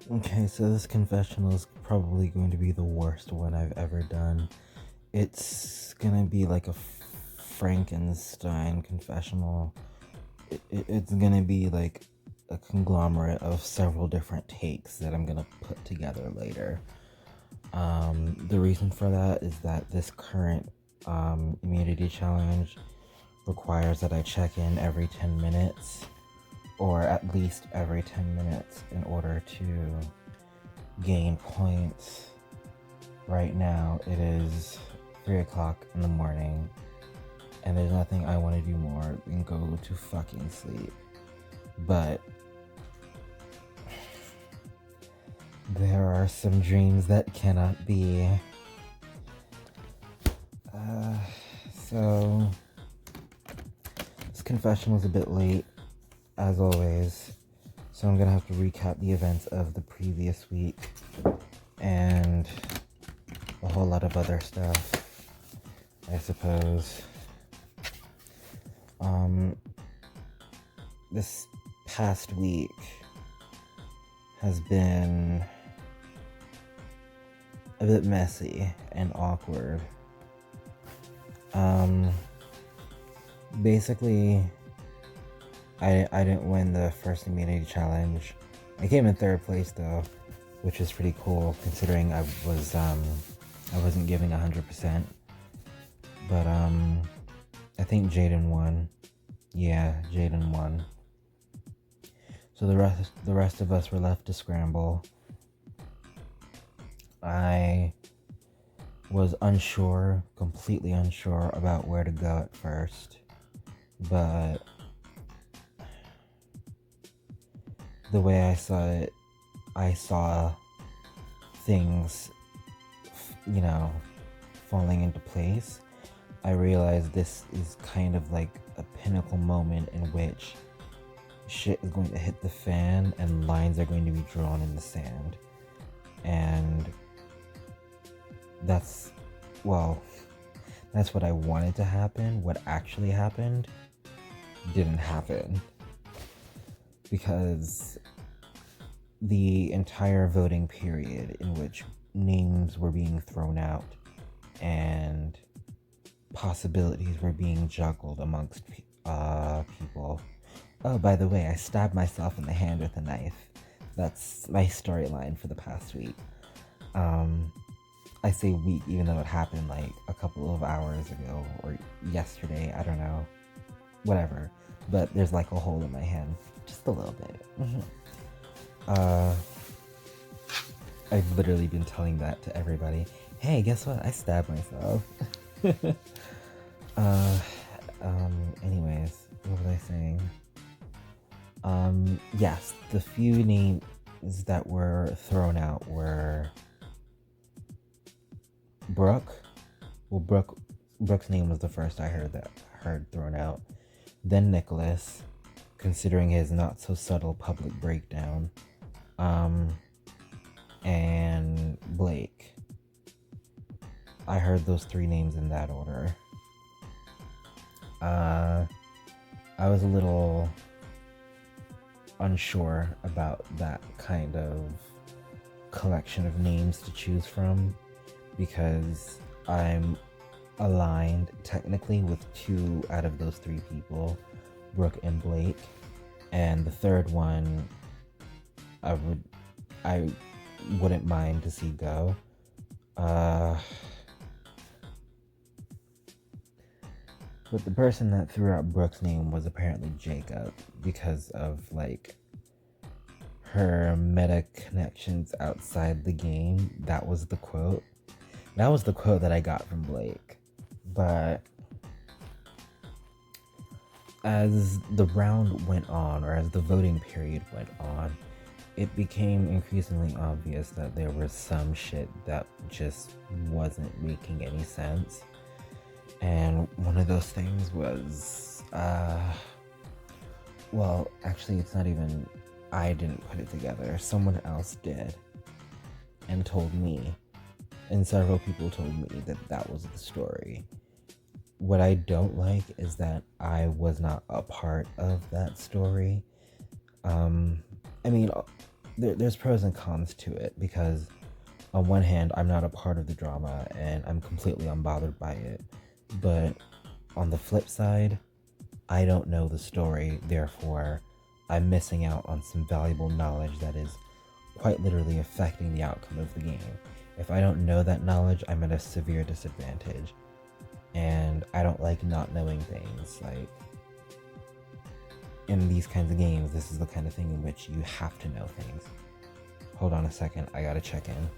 Okay, so this confessional is probably going to be the worst one I've ever done. It's gonna be like a Frankenstein confessional. It's gonna be like a conglomerate of several different takes that I'm gonna put together later. The reason for that is that this current immunity challenge requires that I check in every 10 minutes, or at least every 10 minutes, in order to gain points. Right now, it is 3 o'clock in the morning, and there's nothing I want to do more than go to fucking sleep. But there are some dreams that cannot be. So, this confession was a bit late, as always. So I'm gonna have to recap the events of the previous week and a whole lot of other stuff, I suppose. This past week has been a bit messy and awkward. Basically, I didn't win the first immunity challenge. I came in third place though, which is pretty cool considering I wasn't giving 100%. But I think Jaden won. Yeah, Jaden won. So the rest of us were left to scramble. I was unsure, completely unsure about where to go at first, but the way I saw it, I saw things, falling into place. I realized this is kind of like a pinnacle moment in which shit is going to hit the fan and lines are going to be drawn in the sand. And that's what I wanted to happen. What actually happened didn't happen, because the entire voting period in which names were being thrown out and possibilities were being juggled amongst people. Oh, by the way, I stabbed myself in the hand with a knife. That's my storyline for the past week. I say week even though it happened like a couple of hours ago or yesterday, I don't know. Whatever. But there's like a hole in my hand. Just a little bit. I've literally been telling that to everybody. Hey, guess what? I stabbed myself. Anyways, what was I saying? Yes, the few names that were thrown out were Brooke. Well, Brooke's name was the first I heard thrown out. Then Nicholas, considering his not so subtle public breakdown. And Blake. I heard those three names in that order. I was a little unsure about that kind of collection of names to choose from, because I'm aligned technically with two out of those three people, Brooke and Blake, and the third one I wouldn't mind to see go. But the person that threw out Brooke's name was apparently Jacob, because of like her meta connections outside the game. That was the quote. That was the quote that I got from Blake. But as the round went on, or as the voting period went on, it became increasingly obvious that there was some shit that just wasn't making any sense. And one of those things was, actually, it's not even, I didn't put it together. Someone else did and told me. And several people told me that that was the story. What I don't like is that I was not a part of that story. I mean, there's pros and cons to it, because on one hand, I'm not a part of the drama and I'm completely unbothered by it. But on the flip side, I don't know the story, therefore, I'm missing out on some valuable knowledge that is quite literally affecting the outcome of the game. If I don't know that knowledge, I'm at a severe disadvantage. And I don't like not knowing things. Like, in these kinds of games, this is the kind of thing in which you have to know things. Hold on a second, I gotta check in.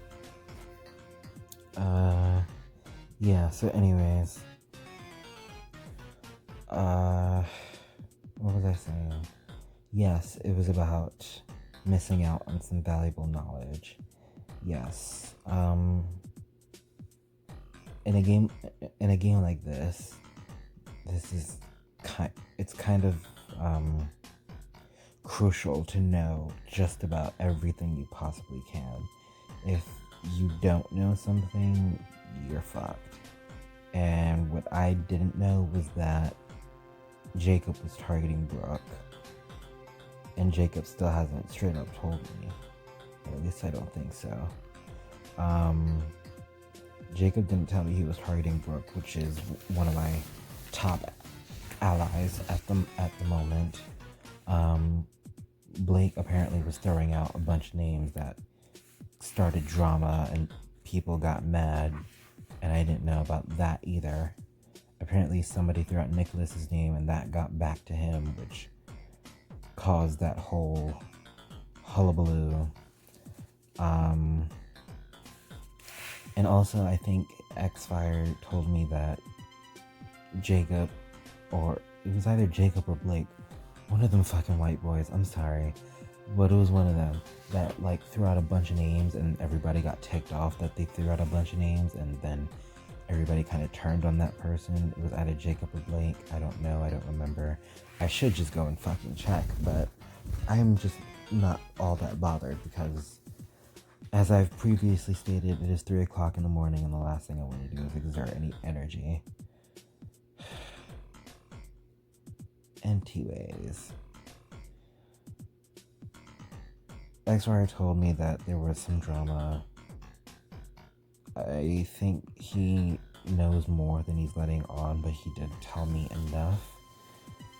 Yeah, so anyways. What was I saying? Yes, it was about missing out on some valuable knowledge. Yes. In a game like this is it's kind of crucial to know just about everything you possibly can. If you don't know something, you're fucked. And what I didn't know was that Jacob was targeting Brooke. And Jacob still hasn't straight up told me. Or at least I don't think so. Jacob didn't tell me he was targeting Brooke, which is one of my top allies at the moment. Blake apparently was throwing out a bunch of names that started drama and people got mad, and I didn't know about that either. Apparently somebody threw out Nicholas's name and that got back to him, which caused that whole hullabaloo. And also I think Xfire told me that Jacob, or it was either Jacob or Blake, one of them fucking white boys, I'm sorry, but it was one of them that like threw out a bunch of names and everybody got ticked off that they threw out a bunch of names, and then everybody kind of turned on that person. It was either Jacob or Blake. I don't know. I don't remember. I should just go and fucking check, but I'm just not all that bothered because, as I've previously stated, it is 3 o'clock in the morning and the last thing I want to do is exert any energy. Anyways, Xwire told me that there was some drama. I think he knows more than he's letting on, but he did tell me enough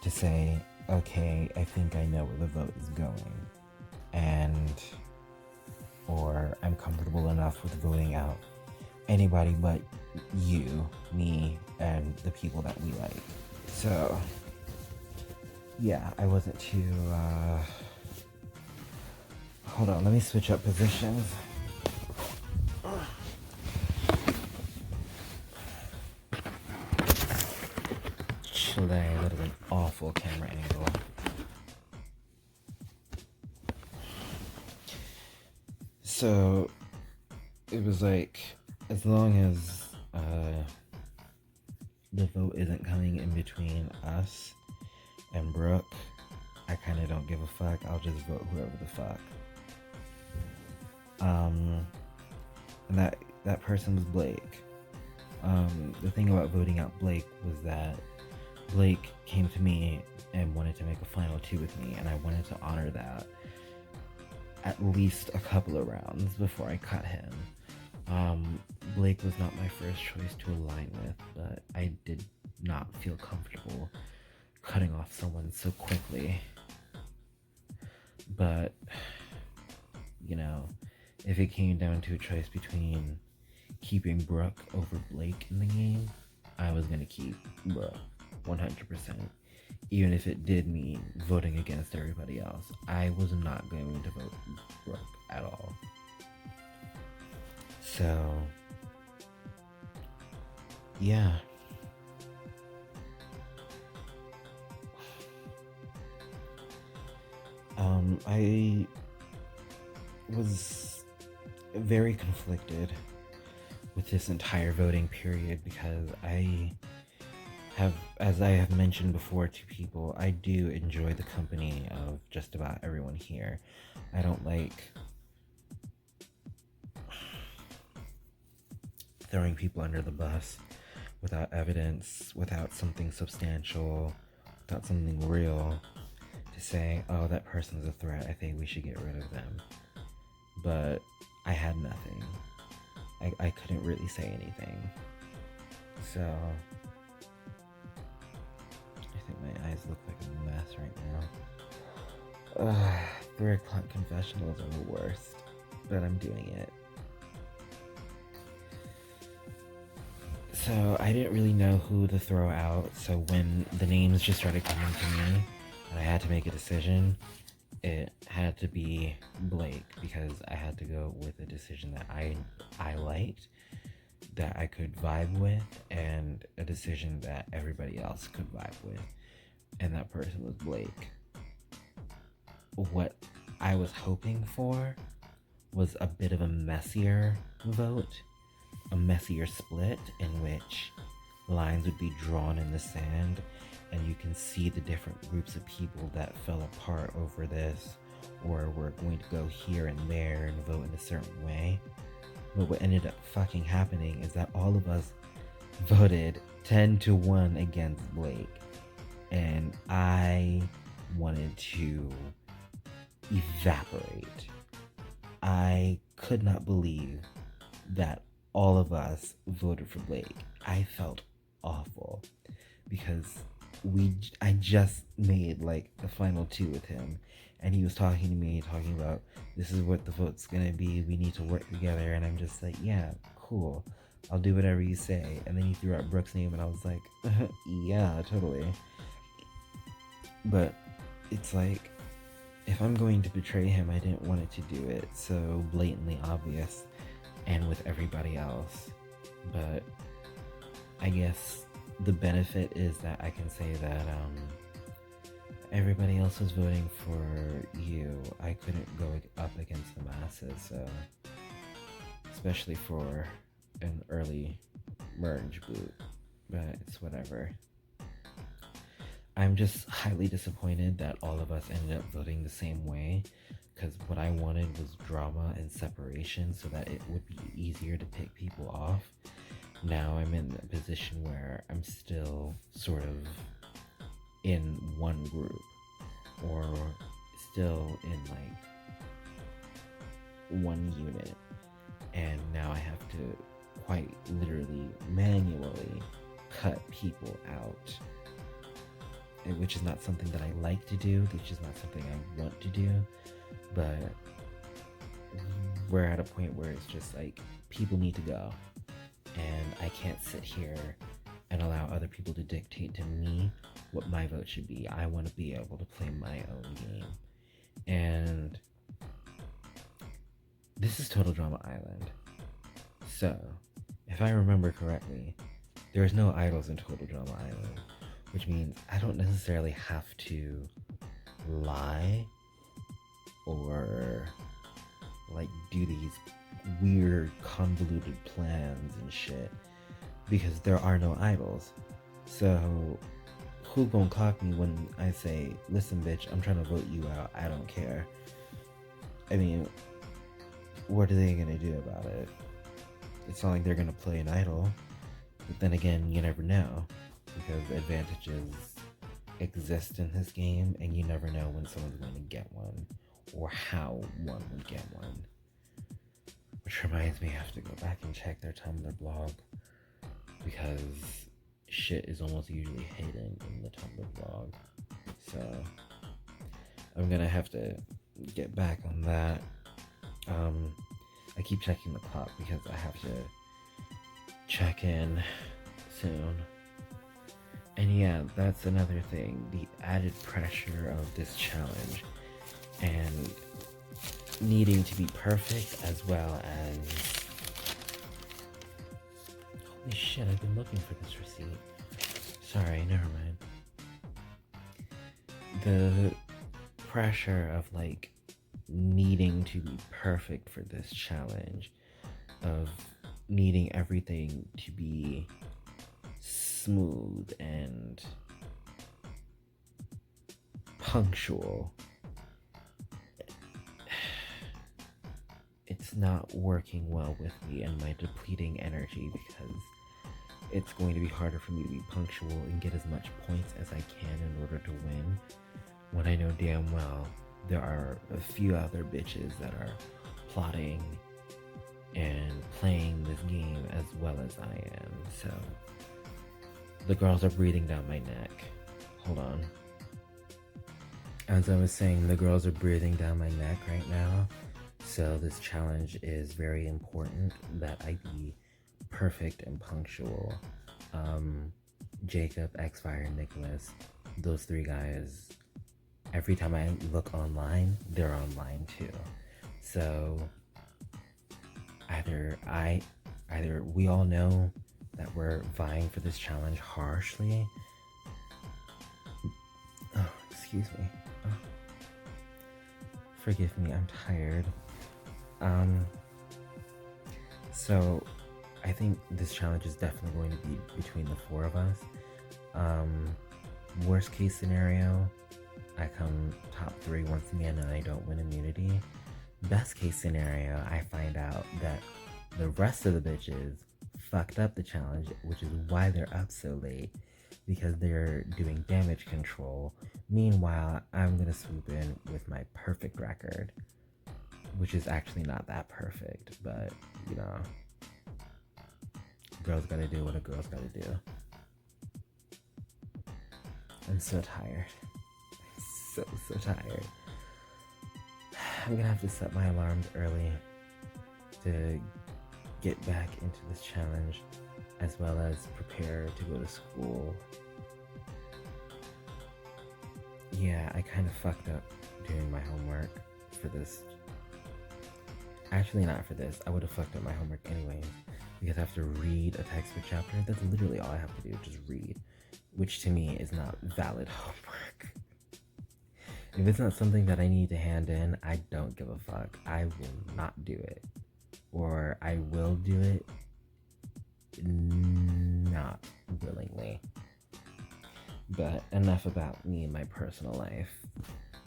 to say, okay, I think I know where the vote is going. Or I'm comfortable enough with voting out anybody but you, me, and the people that we like. So, yeah, I wasn't too, hold on, let me switch up positions. Chile, that is an awful camera angle. So, it was like, as long as the vote isn't coming in between us and Brooke, I kind of don't give a fuck. I'll just vote whoever the fuck. And that person was Blake. The thing about voting out Blake was that Blake came to me and wanted to make a final 2 with me, and I wanted to honor that at least a couple of rounds before I cut him. Blake was not my first choice to align with, but I did not feel comfortable cutting off someone so quickly. But, you know, if it came down to a choice between keeping Brooke over Blake in the game, I was gonna keep Brooke 100%. Even if it did mean voting against everybody else, I was not going to vote Brooke at all. So, yeah. I was very conflicted with this entire voting period because as I have mentioned before to people, I do enjoy the company of just about everyone here. I don't like throwing people under the bus without evidence, without something substantial, without something real to say, oh, that person's a threat, I think we should get rid of them. but I had nothing. I couldn't really say anything. So I think my eyes look like a mess right now. 3 o'clock confessionals are the worst, but I'm doing it. So I didn't really know who to throw out, so when the names just started coming to me and I had to make a decision, it had to be Blake, because I had to go with a decision that I liked, that I could vibe with, and a decision that everybody else could vibe with, and that person was Blake. What I was hoping for was a bit of a messier vote, a messier split in which lines would be drawn in the sand and you can see the different groups of people that fell apart over this, or were going to go here and there and vote in a certain way. But what ended up fucking happening is that all of us voted 10-1 against Blake, and I wanted to evaporate. I could not believe that all of us voted for Blake. I felt awful because I just made like the final 2 with him, and he was talking to me, talking about this is what the vote's gonna be, we need to work together, and I'm just like, yeah, cool, I'll do whatever you say. And then he threw out Brooke's name and I was like, yeah, totally. But it's like, if I'm going to betray him, I didn't want it to do it so blatantly obvious and with everybody else. But I guess the benefit is that I can say that everybody else was voting for you. I couldn't go up against the masses, so especially for an early merge boot, but it's whatever. I'm just highly disappointed that all of us ended up voting the same way, because what I wanted was drama and separation so that it would be easier to pick people off. Now I'm in a position where I'm still sort of in one group, or still in like one unit, and now I have to quite literally manually cut people out, which is not something that I like to do, which is not something I want to do, but we're at a point where it's just like people need to go, and I can't sit here and allow other people to dictate to me what my vote should be. I want to be able to play my own game. And this is Total Drama Island. So, if I remember correctly, there's no idols in Total Drama Island, which means I don't necessarily have to lie or like do these weird convoluted plans and shit, because there are no idols. So who gonna clock me when I say, listen bitch, I'm trying to vote you out, I don't care? I mean, what are they gonna do about it? It's not like they're gonna play an idol, but then again, you never know, because advantages exist in this game, and you never know when someone's going to get one, or how one would get one. Which reminds me, I have to go back and check their Tumblr blog, because shit is almost usually hidden in the Tumblr blog. So I'm gonna have to get back on that. I keep checking the clock because I have to check in soon. And yeah, that's another thing, the added pressure of this challenge and needing to be perfect, as well as, holy shit, I've been looking for this receipt. Sorry, never mind. The pressure of like needing to be perfect for this challenge, of needing everything to be smooth and punctual. It's not working well with me and my depleting energy, because it's going to be harder for me to be punctual and get as much points as I can in order to win, when I know damn well there are a few other bitches that are plotting and playing this game as well as I am. So the girls are breathing down my neck. Hold on. As I was saying, the girls are breathing down my neck right now. So this challenge is very important that I be perfect and punctual. Jacob, Xfire, and Nicholas, those three guys, every time I look online, they're online too. So either we all know that we're vying for this challenge harshly. Oh, excuse me. Oh. Forgive me, I'm tired. So I think this challenge is definitely going to be between the four of us. Worst case scenario, I come top 3 once again and I don't win immunity. Best case scenario, I find out that the rest of the bitches fucked up the challenge, which is why they're up so late, because they're doing damage control. Meanwhile, I'm gonna swoop in with my perfect record, which is actually not that perfect, but you know, girls gotta do what a girl's gotta do. I'm so tired. So tired. I'm gonna have to set my alarms early to get back into this challenge, as well as prepare to go to school. Yeah, I kind of fucked up doing my homework for this. Actually, not for this. I would have fucked up my homework anyways, because I have to read a textbook chapter. That's literally all I have to do, just read, which to me is not valid homework. If it's not something that I need to hand in, I don't give a fuck. I will not do it. Or I will do it not willingly. But enough about me and my personal life.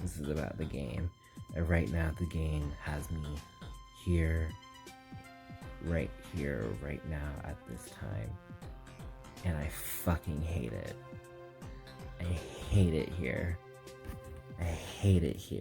This is about the game. And right now, the game has me here, right now at this time. And I fucking hate it. I hate it here. I hate it here.